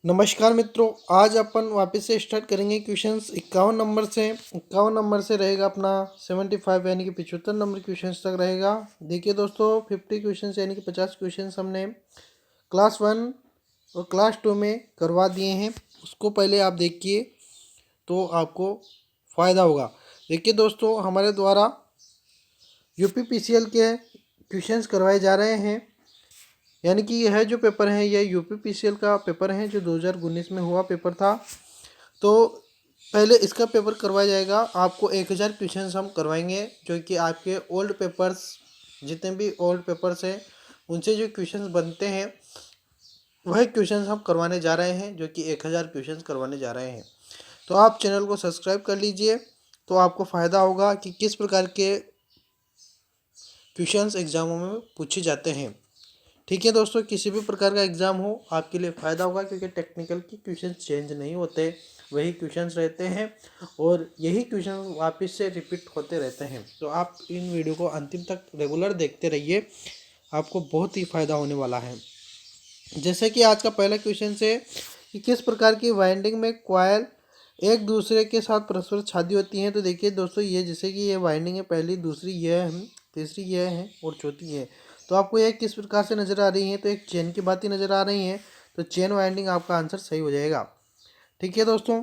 नमस्कार मित्रों, आज अपन वापस से स्टार्ट करेंगे क्वेश्चंस 51 नंबर से रहेगा अपना 75 यानी कि 75 नंबर क्वेश्चंस तक रहेगा। देखिए दोस्तों, 50 क्वेश्चंस यानी कि 50 क्वेश्चंस हमने क्लास 1 और क्लास 2 में करवा दिए हैं। उसको पहले आप देखिए तो आपको फ़ायदा होगा। देखिए दोस्तों, हमारे द्वारा यूपीपीसीएल के क्वेश्चंस करवाए जा रहे हैं, यानी कि यह जो पेपर है यह यूपीपीसीएल का पेपर है जो 2019 में हुआ पेपर था। तो पहले इसका पेपर करवाया जाएगा। आपको 1000 क्वेश्चंस हम करवाएंगे, जो कि आपके ओल्ड पेपर्स, जितने भी ओल्ड पेपर्स हैं उनसे जो क्वेश्चंस बनते हैं वह क्वेश्चंस हम करवाने जा रहे हैं, जो कि 1000 क्वेश्चंस करवाने जा रहे हैं। तो आप चैनल को सब्सक्राइब कर लीजिए, तो आपको फ़ायदा होगा कि किस प्रकार के क्वेश्चंस एग्जामों में पूछे जाते हैं। ठीक है दोस्तों, किसी भी प्रकार का एग्ज़ाम हो आपके लिए फ़ायदा होगा, क्योंकि टेक्निकल की क्वेश्चंस चेंज नहीं होते, वही क्वेश्चंस रहते हैं और यही क्वेश्चन वापस से रिपीट होते रहते हैं। तो आप इन वीडियो को अंतिम तक रेगुलर देखते रहिए, आपको बहुत ही फ़ायदा होने वाला है। जैसे कि आज का पहला क्वेश्चन है कि किस प्रकार की वाइंडिंग में कॉयल एक दूसरे के साथ परस्पर छादी होती हैं। तो देखिए दोस्तों, ये जैसे कि ये वाइंडिंग है, पहली, दूसरी यह है, तीसरी यह है और चौथी है। तो आपको यह किस प्रकार से नज़र आ रही है? तो एक चेन की बात ही नज़र आ रही है, तो चेन वाइंडिंग आपका आंसर सही हो जाएगा। ठीक है दोस्तों,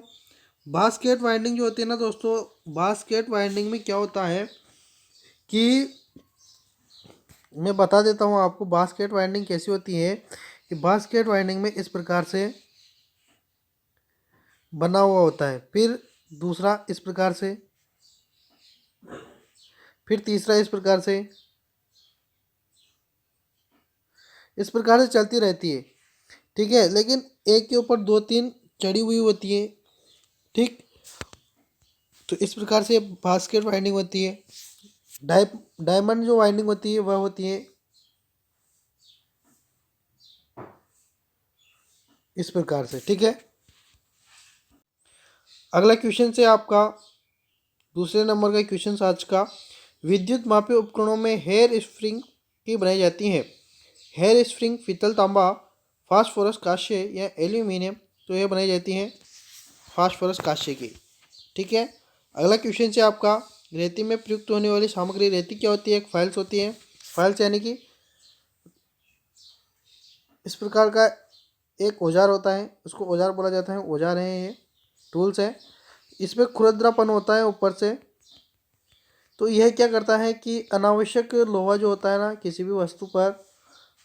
बास्केट वाइंडिंग जो होती है ना दोस्तों, बास्केट वाइंडिंग में क्या होता है कि मैं बता देता हूँ आपको बास्केट वाइंडिंग कैसी होती है। कि बास्केट वाइंडिंग में इस प्रकार से बना हुआ होता है, फिर दूसरा इस प्रकार से, फिर तीसरा इस प्रकार से, इस प्रकार से चलती रहती है। ठीक है, लेकिन एक के ऊपर दो तीन चढ़ी हुई होती है। ठीक, तो इस प्रकार से बास्केट वाइंडिंग होती है। डायमंड जो वाइंडिंग होती है वह होती है इस प्रकार से। ठीक है, अगला क्वेश्चन से आपका दूसरे नंबर का क्वेश्चन आज का, विद्युत मापी उपकरणों में हेयर स्प्रिंग की बनाई जाती है। हेयर स्प्रिंग पीतल, तांबा, फास्फोरस, कांस्य या एल्यूमिनियम। तो यह बनाई जाती है फास्फोरस कांस्य की। ठीक है, अगला क्वेश्चन है आपका, रेती में प्रयुक्त होने वाली सामग्री, रेती क्या होती है? एक फाइल्स होती है। फाइल्स यानी कि इस प्रकार का एक औजार होता है, उसको औजार बोला जाता है। औजार है ये, टूल्स है। इसमें खुरदरापन होता है ऊपर से। तो यह क्या करता है कि अनावश्यक लोहा जो होता है ना किसी भी वस्तु पर,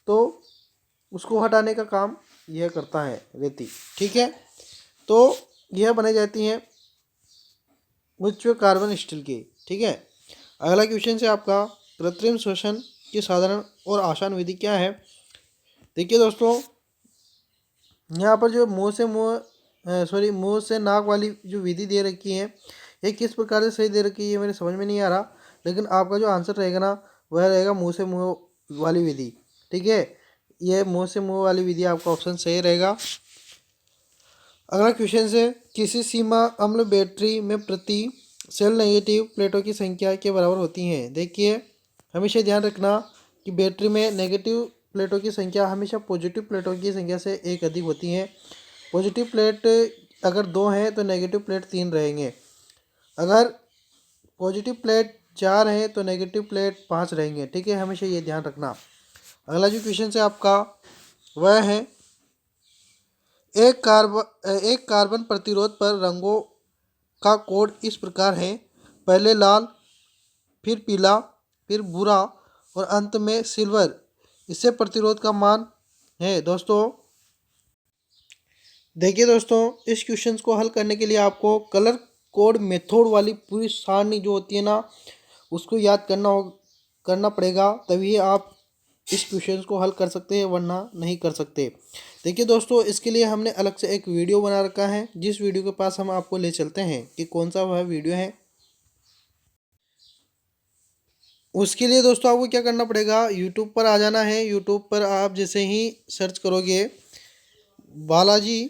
तो उसको हटाने का काम यह करता है रेती। ठीक है, तो यह बनाई जाती है उच्च कार्बन स्टील की। ठीक है, अगला क्वेश्चन है आपका, कृत्रिम श्वसन की साधारण और आसान विधि क्या है? देखिए दोस्तों, यहाँ पर जो मुंह से नाक वाली जो विधि दे रखी है, ये किस प्रकार से सही दे रखी है मेरे समझ में नहीं आ रहा, लेकिन आपका जो आंसर रहेगा ना वह रहेगा मुंह से मुंह वाली विधि। ठीक है, ये मुंह से मुंह वाली विधि आपका ऑप्शन सही रहेगा। अगला क्वेश्चन है, किसी सीमा अम्ल बैटरी में प्रति सेल नेगेटिव प्लेटों की संख्या के बराबर होती है। देखिए, हमेशा ध्यान रखना कि बैटरी में नेगेटिव प्लेटों की संख्या हमेशा पॉजिटिव प्लेटों की संख्या से एक अधिक होती है। पॉजिटिव प्लेट अगर दो हैं तो नेगेटिव प्लेट तीन रहेंगे। अगर पॉजिटिव प्लेट चार हैं तो नेगेटिव प्लेट पाँच रहेंगे। ठीक है, हमेशा ये ध्यान रखना। अगला जो क्वेश्चन है आपका वह है, एक कार्बन प्रतिरोध पर रंगों का कोड इस प्रकार है, पहले लाल, फिर पीला, फिर भूरा और अंत में सिल्वर। इससे प्रतिरोध का मान है दोस्तों। देखिए दोस्तों, इस क्वेश्चन को हल करने के लिए आपको कलर कोड मेथड वाली पूरी सारणी जो होती है ना उसको याद करना पड़ेगा, तभी आप इस क्वेश्चन को हल कर सकते हैं, वरना नहीं कर सकते। देखिए दोस्तों, इसके लिए हमने अलग से एक वीडियो बना रखा है, जिस वीडियो के पास हम आपको ले चलते हैं कि कौन सा वह वीडियो है। उसके लिए दोस्तों आपको क्या करना पड़ेगा, यूट्यूब पर आ जाना है। यूट्यूब पर आप जैसे ही सर्च करोगे Balaji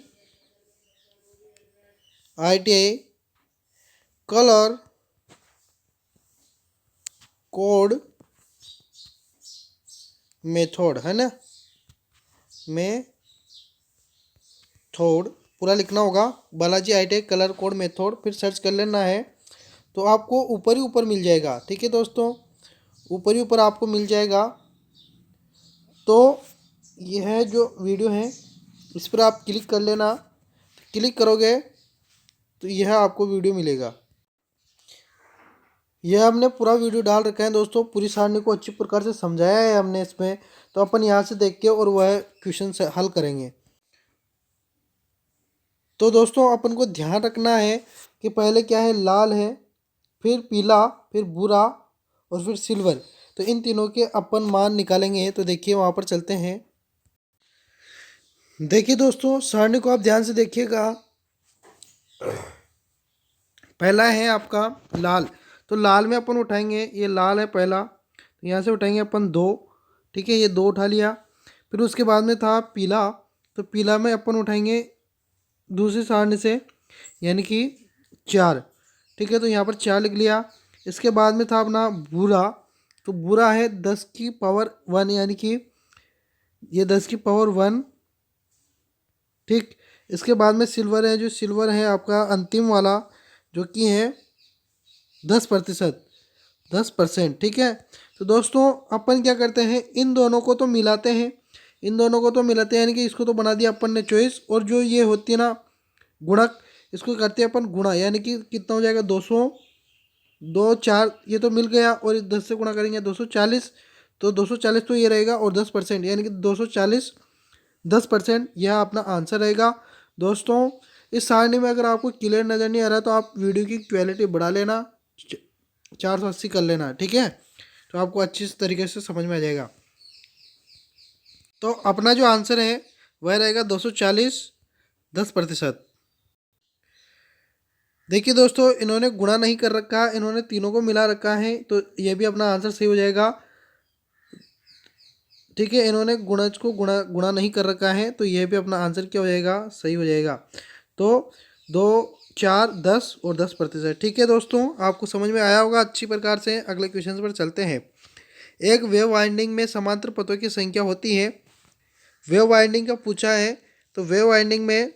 ITI colour code method, है ना, मेथड पूरा लिखना होगा, Balaji hitech colour code method, फिर सर्च कर लेना है तो आपको ऊपर ही ऊपर मिल जाएगा। ठीक है दोस्तों, ऊपर ही ऊपर आपको मिल जाएगा। तो यह जो वीडियो है इस पर आप क्लिक कर लेना, क्लिक करोगे तो यह आपको वीडियो मिलेगा। यह हमने पूरा वीडियो डाल रखा है दोस्तों, पूरी सारणी को अच्छी प्रकार से समझाया है हमने इसमें। तो अपन यहाँ से देख के और वह क्वेश्चन से हल करेंगे। तो दोस्तों अपन को ध्यान रखना है कि पहले क्या है, लाल है, फिर पीला, फिर भूरा और फिर सिल्वर। तो इन तीनों के अपन मान निकालेंगे। तो देखिए वहाँ पर चलते हैं। देखिए दोस्तों सारणी को आप ध्यान से देखिएगा। पहला है आपका लाल, तो लाल में अपन उठाएंगे, ये लाल है पहला, तो यहाँ से उठाएंगे अपन 2। ठीक है, ये 2 उठा लिया। फिर उसके बाद में था पीला, तो पीला में अपन उठाएंगे दूसरी सारणी से, यानी कि 4। ठीक है, तो यहाँ पर 4 लिख लिया। इसके बाद में था अपना भूरा, तो भूरा है 10 की पावर 1, यानी कि ये 10 की पावर 1। ठीक, इसके बाद में सिल्वर है, जो सिल्वर है आपका अंतिम वाला, जो कि है 10%, 10%। ठीक है, तो दोस्तों अपन क्या करते हैं, इन दोनों को तो मिलाते हैं, इन दोनों को तो मिलाते हैं, यानी कि इसको तो बना दिया अपन ने चॉइस, और जो ये होती है ना गुणक, इसको करते हैं अपन गुणा, यानी कि कितना हो जाएगा 200, 2 4 ये तो मिल गया, और 10 से गुणा करेंगे 240, तो 240 तो ये रहेगा, और 10% यानी कि 240, 10%, यह अपना आंसर रहेगा। दोस्तों इस सारणी में अगर आपको क्लियर नज़र नहीं आ रहा तो आप वीडियो की क्वालिटी बढ़ा लेना, 480 कर लेना। ठीक है, तो आपको अच्छी तरीके से समझ में आ जाएगा। तो अपना जो आंसर है वह रहेगा 240, 10%। देखिए दोस्तों इन्होंने गुणा नहीं कर रखा, इन्होंने तीनों को मिला रखा है, तो यह भी अपना आंसर सही हो जाएगा। ठीक है, इन्होंने गुणज को गुणा गुणा नहीं कर रखा है, तो यह भी अपना आंसर क्या हो जाएगा, सही हो जाएगा। तो 2 4 10 और 10%। ठीक है दोस्तों, आपको समझ में आया होगा अच्छी प्रकार से। अगले क्वेश्चन पर चलते हैं। एक वेव वाइंडिंग में समांतर पथों की संख्या होती है। वेव वाइंडिंग का पूछा है, तो वेव वाइंडिंग में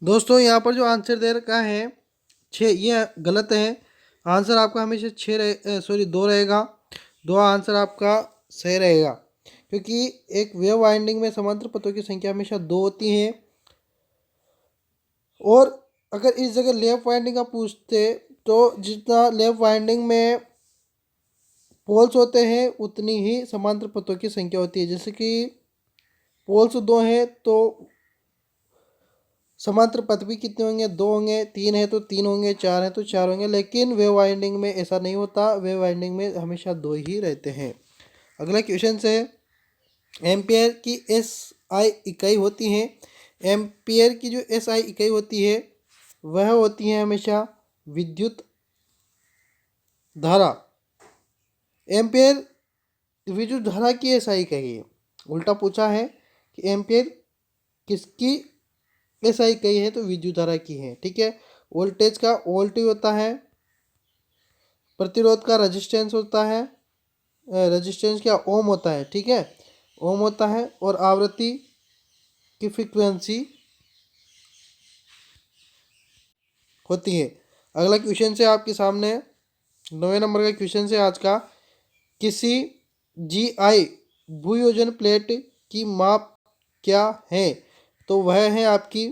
दोस्तों यहाँ पर जो आंसर दे रखा है 6, ये गलत है। आंसर आपका हमेशा 6 रहे, सॉरी 2 रहेगा। 2 आंसर आपका सही रहेगा, क्योंकि एक वेव वाइंडिंग में समांतर पथों की संख्या हमेशा 2 होती है। और अगर इस जगह लेफ्ट वाइंडिंग का पूछते तो जितना लेफ्ट वाइंडिंग में पोल्स होते हैं उतनी ही समांतर पथों की संख्या होती है। जैसे कि पोल्स 2 हैं तो समांतर पथ भी कितने होंगे, 2 होंगे, 3 है तो 3 होंगे, 4 है तो 4 होंगे। लेकिन वेव वाइंडिंग में ऐसा नहीं होता, वेव वाइंडिंग में हमेशा 2 ही रहते हैं। अगला क्वेश्चन है, एम्पियर की एस आई इकाई होती है। एम्पियर की जो एस आई इकाई होती है वह होती है हमेशा विद्युत धारा। एम्पियर विद्युत धारा की एस आई इकाई है। उल्टा पूछा है कि एम्पियर किसकी एस आई इकाई है, तो विद्युत धारा की है। ठीक है, वोल्टेज का वोल्ट होता है, प्रतिरोध का रेजिस्टेंस होता है, रेजिस्टेंस क्या ओम होता है। ठीक है, ओम होता है, और आवृत्ति की फ्रीक्वेंसी होती है। अगला क्वेश्चन से आपके सामने 9वें नंबर का क्वेश्चन से आज का, किसी जी आई भूयोजन प्लेट की माप क्या है, तो वह है आपकी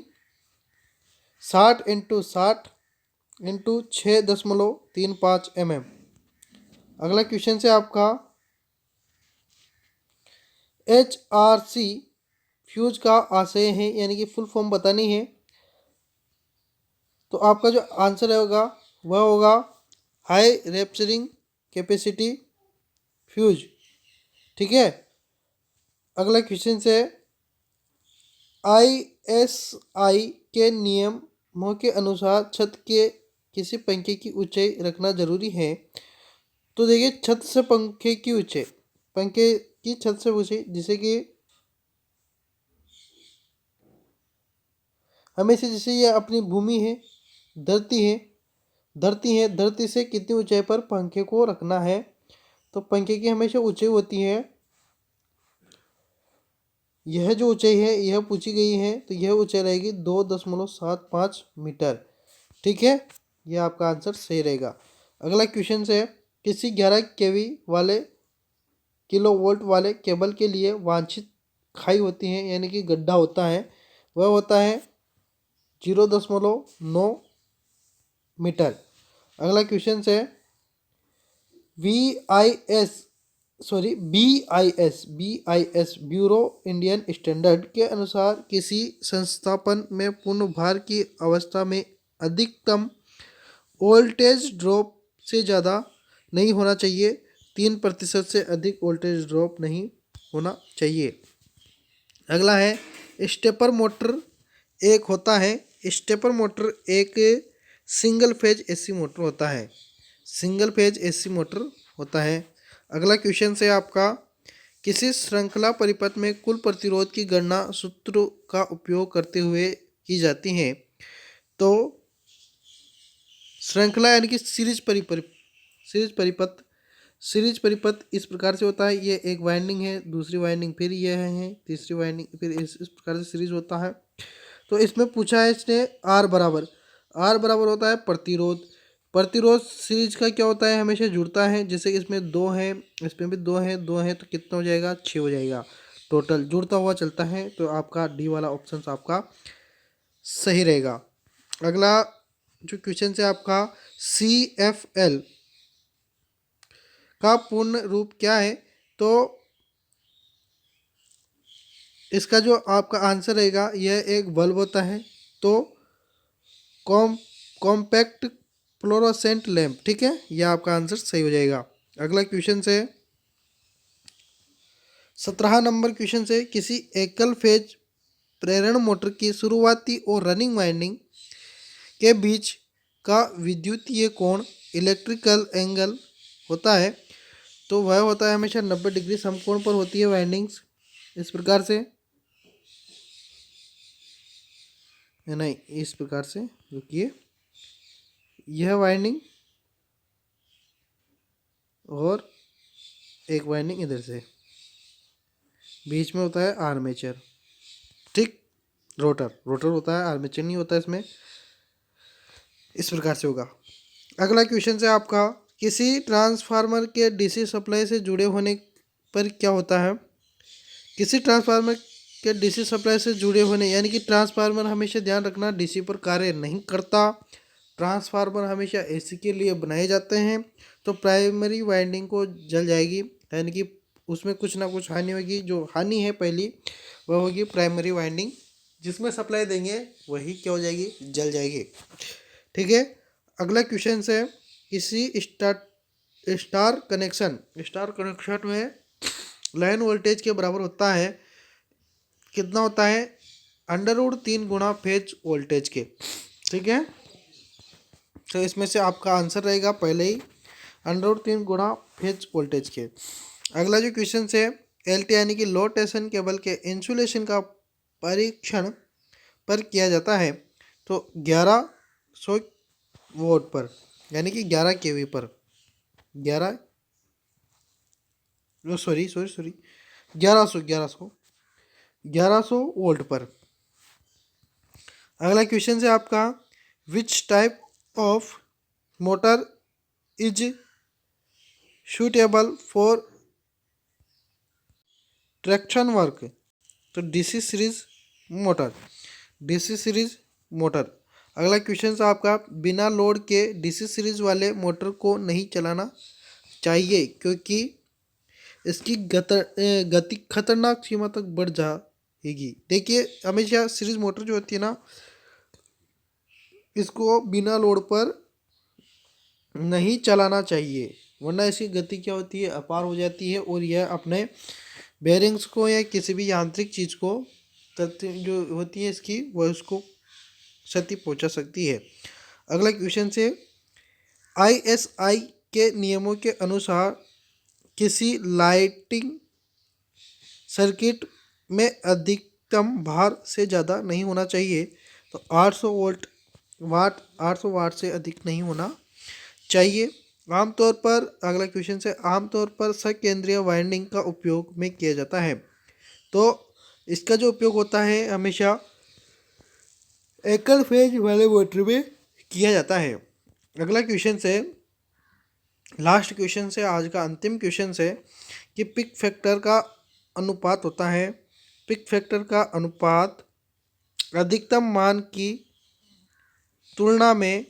60x60x6.35 mm। अगला क्वेश्चन से आपका HRC फ्यूज का आशय है, यानी कि फुल फॉर्म बतानी है। तो आपका जो आंसर होगा वह होगा हाई रैप्चरिंग कैपेसिटी फ्यूज। ठीक है, अगला क्वेश्चन से, ISI के नियमों के अनुसार छत के किसी पंखे की ऊंचाई रखना जरूरी है। तो देखिए छत से पंखे की ऊंचाई, पंखे की छत से ऊंचाई, जैसे कि हमेशा जैसे ये अपनी भूमि है, धरती है, धरती है, धरती से कितनी ऊंचाई पर पंखे को रखना है, तो पंखे की हमेशा ऊंचाई होती है यह जो ऊंचाई है यह पूछी गई है, तो यह ऊंचाई रहेगी 2.75 मीटर। ठीक है, यह आपका आंसर सही रहेगा। अगला क्वेश्चन है, किसी 11 kV वाले किलो वोल्ट वाले केबल के लिए वांछित खाई होती है, यानी कि गड्ढा होता है, वह होता है 0.9 मीटर। अगला क्वेश्चन है, BIS ब्यूरो इंडियन स्टैंडर्ड के अनुसार किसी संस्थापन में पूर्ण भार की अवस्था में अधिकतम वोल्टेज ड्रॉप से ज़्यादा नहीं होना चाहिए। 3% से अधिक वोल्टेज ड्रॉप नहीं होना चाहिए। अगला है, स्टेपर मोटर एक होता है। स्टेपर मोटर एक सिंगल फेज एसी मोटर होता है। सिंगल फेज एसी मोटर होता है। अगला क्वेश्चन है आपका, किसी श्रृंखला परिपथ में कुल प्रतिरोध की गणना सूत्र का उपयोग करते हुए की जाती है। तो श्रृंखला यानी कि सीरीज परिपथ इस प्रकार से होता है। ये एक वाइंडिंग है, दूसरी वाइंडिंग फिर यह है, तीसरी वाइंडिंग फिर इस प्रकार से सीरीज होता है। तो इसमें पूछा है इसने आर बराबर होता है प्रतिरोध सीरीज का क्या होता है, हमेशा जुड़ता है। जैसे इसमें 2 है, इसमें भी 2 है, 2 है तो कितना हो जाएगा, 6 हो जाएगा, टोटल जुड़ता हुआ चलता है। तो आपका डी वाला ऑप्शन आपका सही रहेगा। अगला जो क्वेश्चन है आपका, CFL का पूर्ण रूप क्या है। तो इसका जो आपका आंसर रहेगा, यह एक बल्ब होता है। तो कॉम्पैक्ट फ्लोरोसेंट लैंप। ठीक है, यह आपका आंसर सही हो जाएगा। अगला क्वेश्चन है 17 नंबर क्वेश्चन है, किसी एकल फेज प्रेरण मोटर की शुरुआती और रनिंग वाइंडिंग के बीच का विद्युतीय कोण इलेक्ट्रिकल एंगल होता है। तो वह होता है हमेशा 90 डिग्री समकोण पर होती है वाइंडिंग्स, इस प्रकार से, नहीं इस प्रकार से, रुकिए, यह वाइंडिंग और एक वाइंडिंग इधर से, बीच में होता है आर्मेचर। ठीक, रोटर होता है, आर्मेचर नहीं होता इसमें, इस प्रकार से होगा। अगला क्वेश्चन है आपका, किसी ट्रांसफार्मर के डीसी सप्लाई से जुड़े होने पर क्या होता है। किसी ट्रांसफार्मर के डीसी सप्लाई से जुड़े होने, यानी कि ट्रांसफार्मर हमेशा ध्यान रखना डीसी पर कार्य नहीं करता। ट्रांसफार्मर हमेशा एसी के लिए बनाए जाते हैं। तो प्राइमरी वाइंडिंग को जल जाएगी, यानी कि उसमें कुछ ना कुछ हानि होगी। जो हानि है पहली, वह होगी प्राइमरी वाइंडिंग, जिसमें सप्लाई देंगे वही क्या हो जाएगी, जल जाएगी। ठीक है, अगला क्वेश्चन है, किसी स्टार कनेक्शन में लाइन वोल्टेज के बराबर होता है, कितना होता है, √3 गुणा फेज वोल्टेज के। ठीक है, तो इसमें से आपका आंसर रहेगा पहले ही √3 गुणा फेज वोल्टेज के। अगला जो क्वेश्चन है, LT यानी कि लो टेंशन केबल के इंसुलेशन का परीक्षण पर किया जाता है। तो 1100 वोल्ट पर, यानी कि 11 kV पर, 1100 वोल्ट पर। अगला क्वेश्चन है आपका, which type of motor is suitable for traction work. तो डीसी सीरीज मोटर। अगला क्वेश्चन है आपका, बिना लोड के डीसी सीरीज वाले मोटर को नहीं चलाना चाहिए, क्योंकि इसकी गति खतरनाक सीमा तक बढ़ जाएगी। देखिए, हमेशा सीरीज मोटर जो होती है ना, इसको बिना लोड पर नहीं चलाना चाहिए, वरना इसकी गति क्या होती है, अपार हो जाती है, और यह अपने बेरिंग्स को या किसी भी यांत्रिक चीज़ को जो होती है इसकी, वह उसको क्षति पहुंचा सकती है। अगला क्वेश्चन से, ISI के नियमों के अनुसार किसी लाइटिंग सर्किट में अधिकतम भार से ज़्यादा नहीं होना चाहिए। तो 800 वाट से अधिक नहीं होना चाहिए। आमतौर पर, अगला क्वेश्चन से, आमतौर पर सकेंद्रीय वाइंडिंग का उपयोग में किया जाता है। तो इसका जो उपयोग होता है हमेशा एकल फेज वाले मोटर में किया जाता है। अगला क्वेश्चन है, लास्ट क्वेश्चन से, आज का अंतिम क्वेश्चन है कि पिक फैक्टर का अनुपात होता है। पिक फैक्टर का अनुपात अधिकतम मान की तुलना में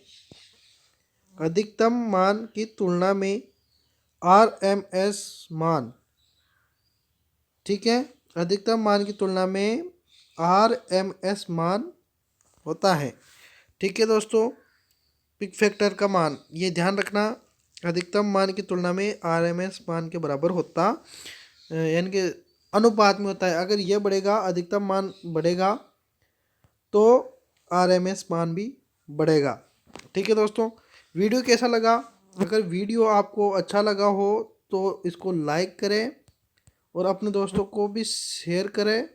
RMS मान, ठीक है, अधिकतम मान की तुलना में RMS मान होता है। ठीक है दोस्तों, पिक फैक्टर का मान ये ध्यान रखना, अधिकतम मान की तुलना में RMS मान के बराबर होता, यानी कि अनुपात में होता है। अगर ये बढ़ेगा, अधिकतम मान बढ़ेगा, तो RMS मान भी बढ़ेगा। ठीक है दोस्तों, वीडियो कैसा लगा? अगर वीडियो आपको अच्छा लगा हो तो इसको लाइक करें और अपने दोस्तों को भी शेयर करें।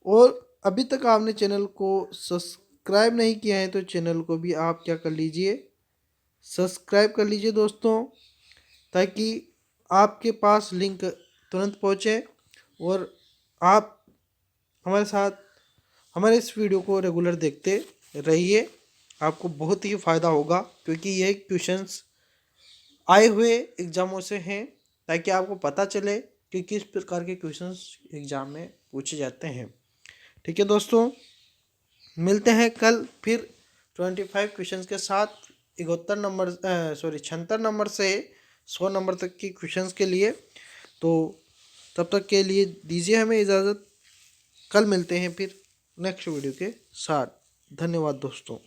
और अभी तक आपने चैनल को सब्सक्राइब नहीं किया है तो चैनल को भी आप क्या कर लीजिए, सब्सक्राइब कर लीजिए दोस्तों, ताकि आपके पास लिंक तुरंत पहुंचे और आप हमारे साथ हमारे इस वीडियो को रेगुलर देखते रहिए। आपको बहुत ही फ़ायदा होगा, क्योंकि ये क्वेश्चंस आए हुए एग्ज़ामों से हैं, ताकि आपको पता चले कि किस प्रकार के क्वेश्चंस एग्ज़ाम में पूछे जाते हैं। ठीक है दोस्तों, मिलते हैं कल फिर 25 क्वेश्चंस के साथ, 76 नंबर से 100 नंबर तक की क्वेश्चंस के लिए। तो तब तक के लिए दीजिए हमें इजाज़त, कल मिलते हैं फिर नेक्स्ट वीडियो के साथ। धन्यवाद दोस्तों।